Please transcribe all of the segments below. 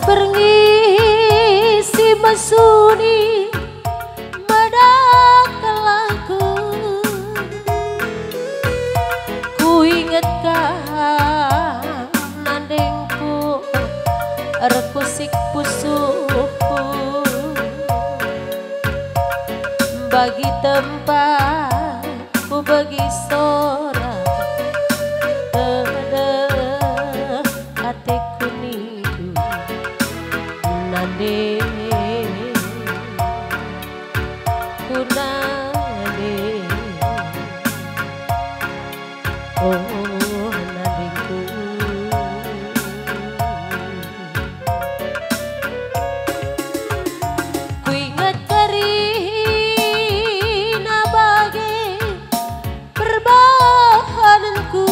Berngisi mesuni madakalaku ku ingetkan nandengku rekusik pusuku bagi tempat ku bagi sora hatiku nidu nande kunade oh nandeku ku ingat karina bagai perbahananku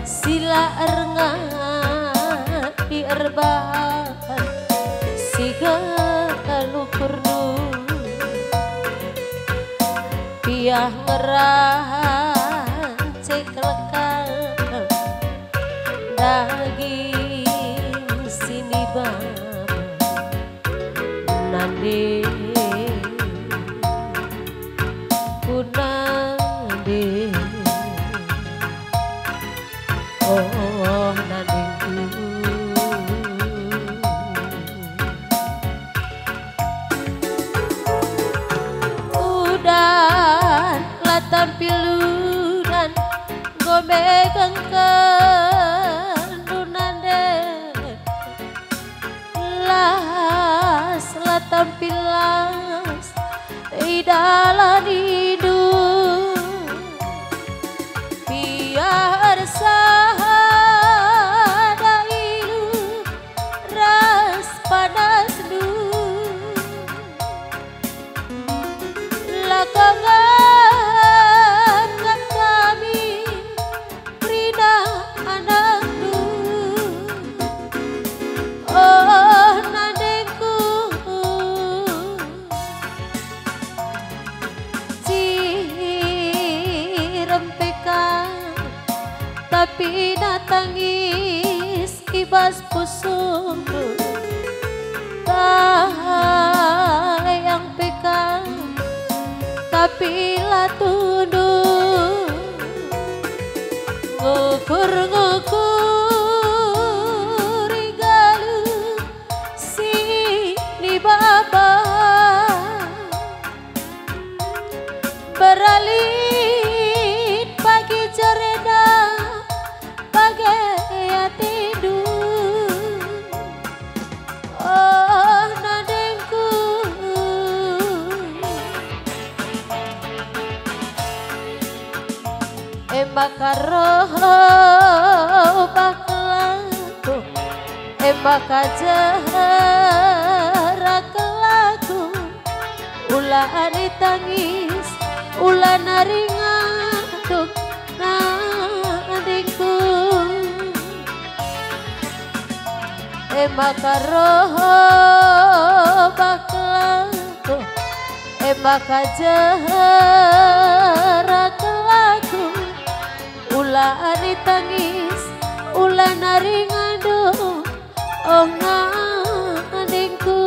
sila erengan di erbahan sigalu perlu piah ngerahan ceklekal daging sini baba nande kunande oh nandingku udan lah tampiludan gomegang kendunande las lah tampilas idalan hidup biar sahada hidup ras panas du lakangan kan kami prina anakku oh nandengku cirempekan tapi natangis ibas pusungku yang pekan tapi lah tunduk ngukur igalu sini baba beralit pagi cereda bagai tidur oh nandengku embakaro baklaku embakajarak laku ulah ditangis ulah naringaduk nandingku embakaro baklaku embakajarak laku ulah ditangis ulah naringadu oh nandingku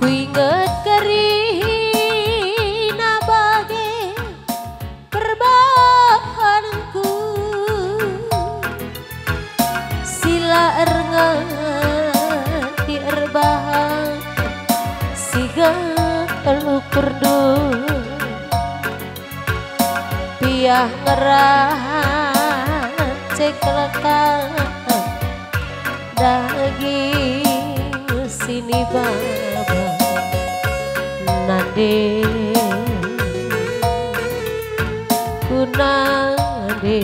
ku inget kerina bagi perbahanku sila di erbahan siga elukur piah ngerahan cek lekang daging sini baba nade kunade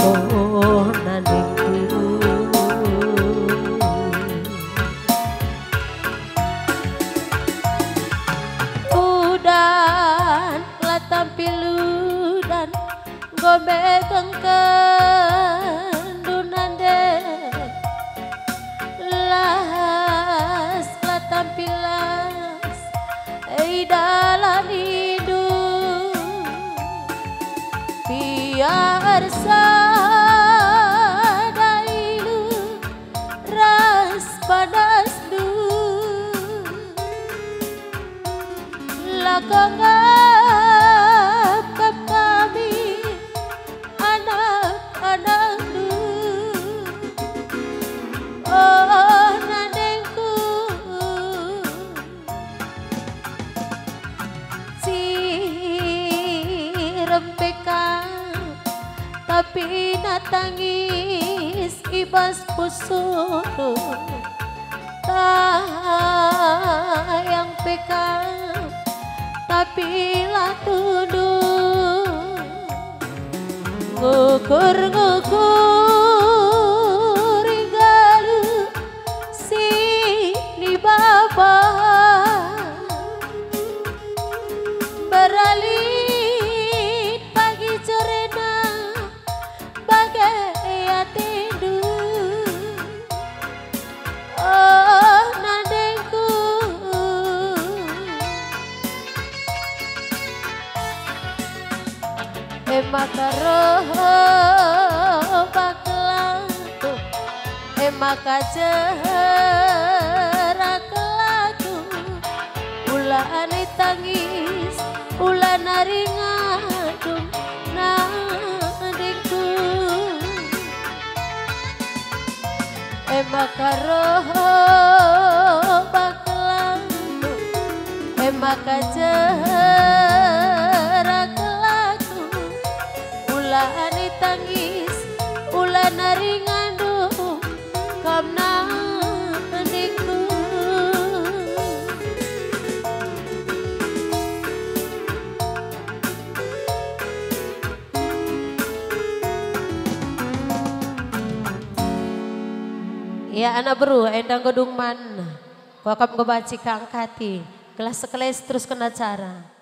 oh nade udan lah tampilu dan gombe kengken dunande las lah tampilas dalam hidup biar sadailu ras panas du lakanggap kami anak-anak du oh nadengku si rempeka tapi natangis ibas pusuh tayang peka tapi lah tuduh ngukur galu sini baba beralit pagi corena bagai atindu oh nadengku makaroh baklantu maka jerak lagu ulah tangis ulah nari ngadung nadengku makaroh baklantu maka jerak ulah tangis ulah nari ngandung kamna adikku ya anak beru endang gedung man wakam kebaci kangkati kelas sekelas terus kena cara